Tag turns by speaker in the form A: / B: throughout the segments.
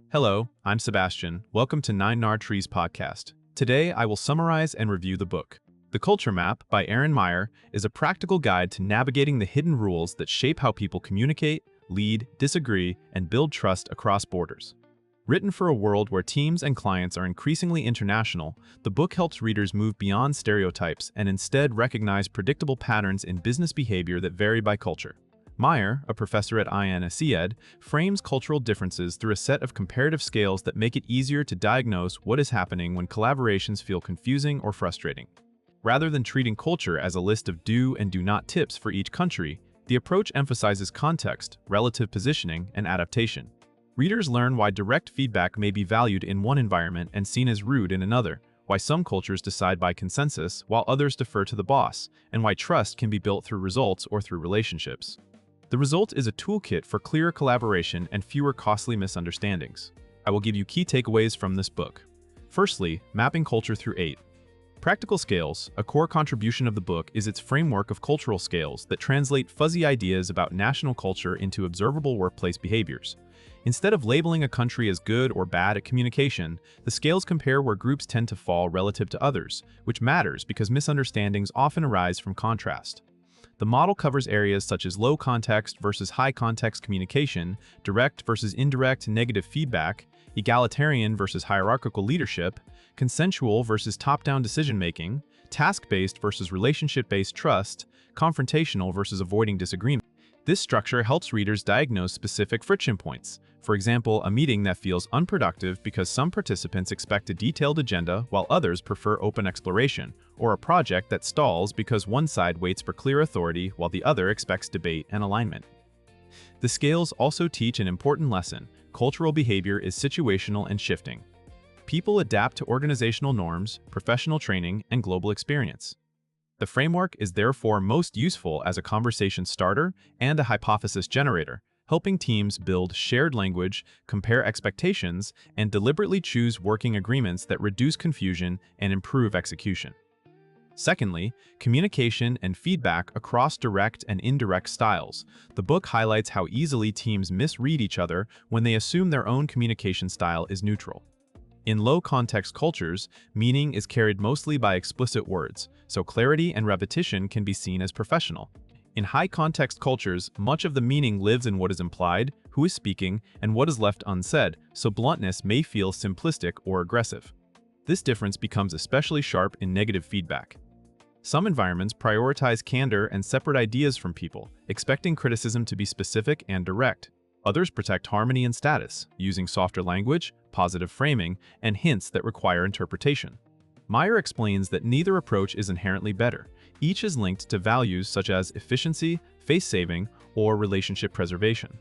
A: Hello, I'm Sebastian. Welcome to Nine Nar Trees podcast. Today, I will summarize and review the book. The Culture Map by Erin Meyer is a practical guide to navigating the hidden rules that shape how people communicate, lead, disagree, and build trust across borders. Written for a world where teams and clients are increasingly international, the book helps readers move beyond stereotypes and instead recognize predictable patterns in business behavior that vary by culture. Meyer, a professor at INSEAD, frames cultural differences through a set of comparative scales that make it easier to diagnose what is happening when collaborations feel confusing or frustrating. Rather than treating culture as a list of do and do not tips for each country, the approach emphasizes context, relative positioning, and adaptation. Readers learn why direct feedback may be valued in one environment and seen as rude in another, why some cultures decide by consensus while others defer to the boss, and why trust can be built through results or through relationships. The result is a toolkit for clearer collaboration and fewer costly misunderstandings. I will give you key takeaways from this book. Firstly, mapping culture through 8. Practical scales, a core contribution of the book, is its framework of cultural scales that translate fuzzy ideas about national culture into observable workplace behaviors. Instead of labeling a country as good or bad at communication, the scales compare where groups tend to fall relative to others, which matters because misunderstandings often arise from contrast. The model covers areas such as low context versus high context communication, direct versus indirect negative feedback, egalitarian versus hierarchical leadership, consensual versus top-down decision-making, task-based versus relationship-based trust, confrontational versus avoiding disagreement. This structure helps readers diagnose specific friction points. For example, a meeting that feels unproductive because some participants expect a detailed agenda while others prefer open exploration, or a project that stalls because one side waits for clear authority while the other expects debate and alignment. The scales also teach an important lesson: cultural behavior is situational and shifting. People adapt to organizational norms, professional training, and global experience. The framework is therefore most useful as a conversation starter and a hypothesis generator, helping teams build shared language, compare expectations, and deliberately choose working agreements that reduce confusion and improve execution. Secondly, communication and feedback across direct and indirect styles. The book highlights how easily teams misread each other when they assume their own communication style is neutral. In low-context cultures, meaning is carried mostly by explicit words, so clarity and repetition can be seen as professional. In high-context cultures, much of the meaning lives in what is implied, who is speaking, and what is left unsaid, so bluntness may feel simplistic or aggressive. This difference becomes especially sharp in negative feedback. Some environments prioritize candor and separate ideas from people, expecting criticism to be specific and direct. Others protect harmony and status, using softer language, positive framing, and hints that require interpretation. Meyer explains that neither approach is inherently better. Each is linked to values such as efficiency, face-saving, or relationship preservation.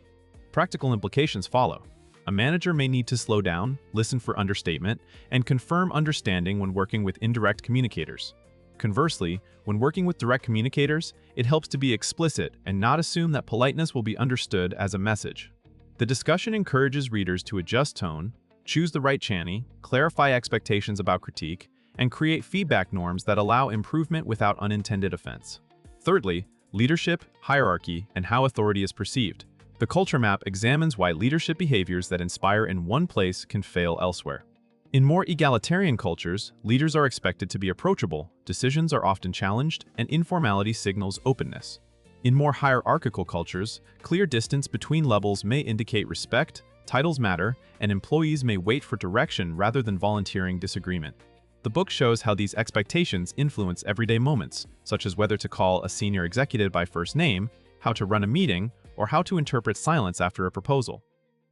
A: Practical implications follow. A manager may need to slow down, listen for understatement, and confirm understanding when working with indirect communicators. Conversely, when working with direct communicators, it helps to be explicit and not assume that politeness will be understood as a message. The discussion encourages readers to adjust tone, choose the right channel, clarify expectations about critique, and create feedback norms that allow improvement without unintended offense. Thirdly, leadership, hierarchy, and how authority is perceived. The Culture Map examines why leadership behaviors that inspire in one place can fail elsewhere. In more egalitarian cultures, leaders are expected to be approachable, decisions are often challenged, and informality signals openness. In more hierarchical cultures, clear distance between levels may indicate respect, titles matter, and employees may wait for direction rather than volunteering disagreement. The book shows how these expectations influence everyday moments, such as whether to call a senior executive by first name, how to run a meeting, or how to interpret silence after a proposal.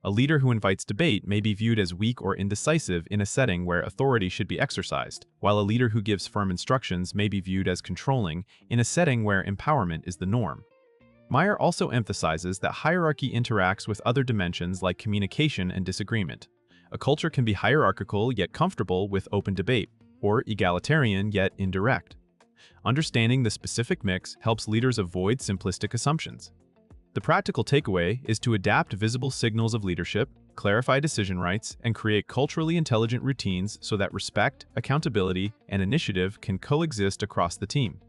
A: A leader who invites debate may be viewed as weak or indecisive in a setting where authority should be exercised, while a leader who gives firm instructions may be viewed as controlling in a setting where empowerment is the norm. Meyer also emphasizes that hierarchy interacts with other dimensions like communication and disagreement. A culture can be hierarchical yet comfortable with open debate, or egalitarian yet indirect. Understanding the specific mix helps leaders avoid simplistic assumptions. The practical takeaway is to adapt visible signals of leadership, clarify decision rights, and create culturally intelligent routines so that respect, accountability, and initiative can coexist across the team.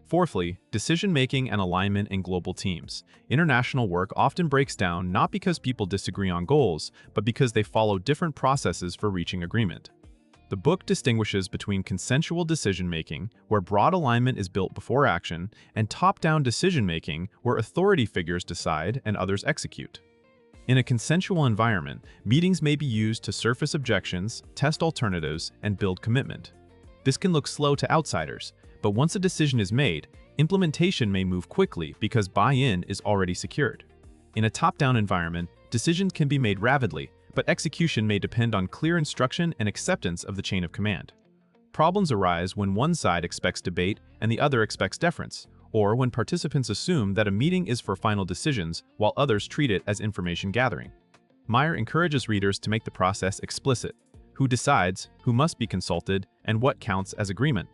A: Fourthly, decision-making and alignment in global teams. International work often breaks down not because people disagree on goals, but because they follow different processes for reaching agreement. The book distinguishes between consensual decision-making, where broad alignment is built before action, and top-down decision-making, where authority figures decide and others execute. In a consensual environment, meetings may be used to surface objections, test alternatives, and build commitment. This can look slow to outsiders, but once a decision is made, implementation may move quickly because buy-in is already secured. In a top-down environment, decisions can be made rapidly, but execution may depend on clear instruction and acceptance of the chain of command. Problems arise when one side expects debate and the other expects deference, or when participants assume that a meeting is for final decisions while others treat it as information gathering. Meyer encourages readers to make the process explicit: who decides, who must be consulted, and what counts as agreement.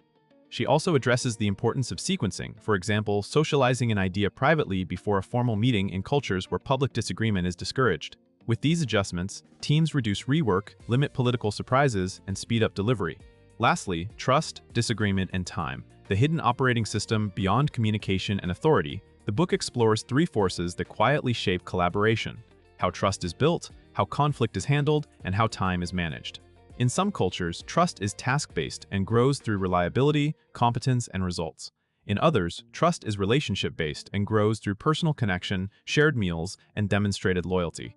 A: She also addresses the importance of sequencing, for example, socializing an idea privately before a formal meeting in cultures where public disagreement is discouraged. With these adjustments, teams reduce rework, limit political surprises, and speed up delivery. Lastly, trust, disagreement, and time, the hidden operating system beyond communication and authority. The book explores three forces that quietly shape collaboration: how trust is built, how conflict is handled, and how time is managed. In some cultures, trust is task-based and grows through reliability, competence, and results. In others, trust is relationship-based and grows through personal connection, shared meals, and demonstrated loyalty.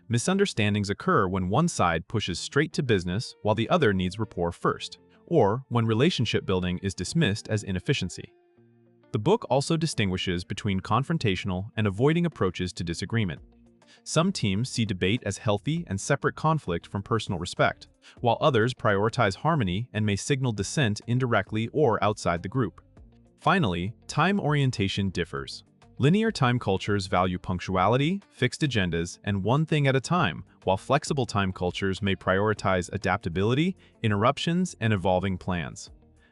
A: Misunderstandings occur when one side pushes straight to business while the other needs rapport first, or when relationship building is dismissed as inefficiency. The book also distinguishes between confrontational and avoiding approaches to disagreement. Some teams see debate as healthy and separate conflict from personal respect, while others prioritize harmony and may signal dissent indirectly or outside the group. Finally, time orientation differs. Linear time cultures value punctuality, fixed agendas, and one thing at a time, while flexible time cultures may prioritize adaptability, interruptions, and evolving plans.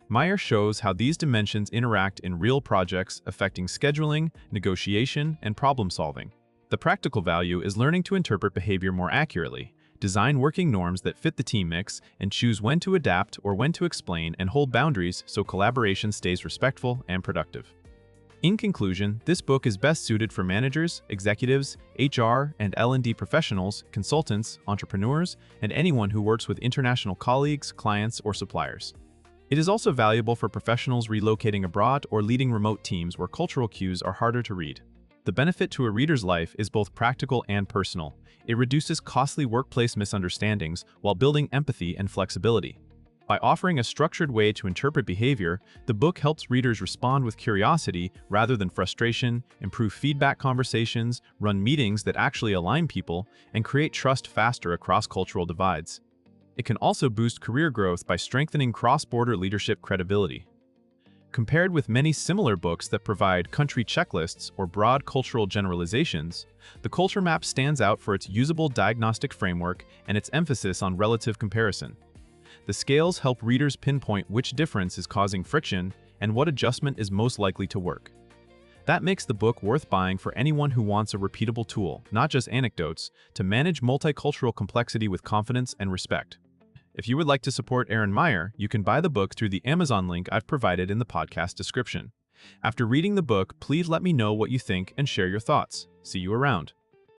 A: Meyer shows how these dimensions interact in real projects affecting scheduling, negotiation, and problem-solving. The practical value is learning to interpret behavior more accurately, design working norms that fit the team mix, and choose when to adapt or when to explain and hold boundaries so collaboration stays respectful and productive. In conclusion, this book is best suited for managers, executives, HR and L&D professionals, consultants, entrepreneurs, and anyone who works with international colleagues, clients, or suppliers. It is also valuable for professionals relocating abroad or leading remote teams where cultural cues are harder to read. The benefit to a reader's life is both practical and personal. It reduces costly workplace misunderstandings while building empathy and flexibility. By offering a structured way to interpret behavior, the book helps readers respond with curiosity rather than frustration, improve feedback conversations, run meetings that actually align people, and create trust faster across cultural divides. It can also boost career growth by strengthening cross-border leadership credibility. Compared with many similar books that provide country checklists or broad cultural generalizations, the Culture Map stands out for its usable diagnostic framework and its emphasis on relative comparison. The scales help readers pinpoint which difference is causing friction and what adjustment is most likely to work. That makes the book worth buying for anyone who wants a repeatable tool, not just anecdotes, to manage multicultural complexity with confidence and respect. If you would like to support Erin Meyer, you can buy the book through the Amazon link I've provided in the podcast description. After reading the book, please let me know what you think and share your thoughts. See you around.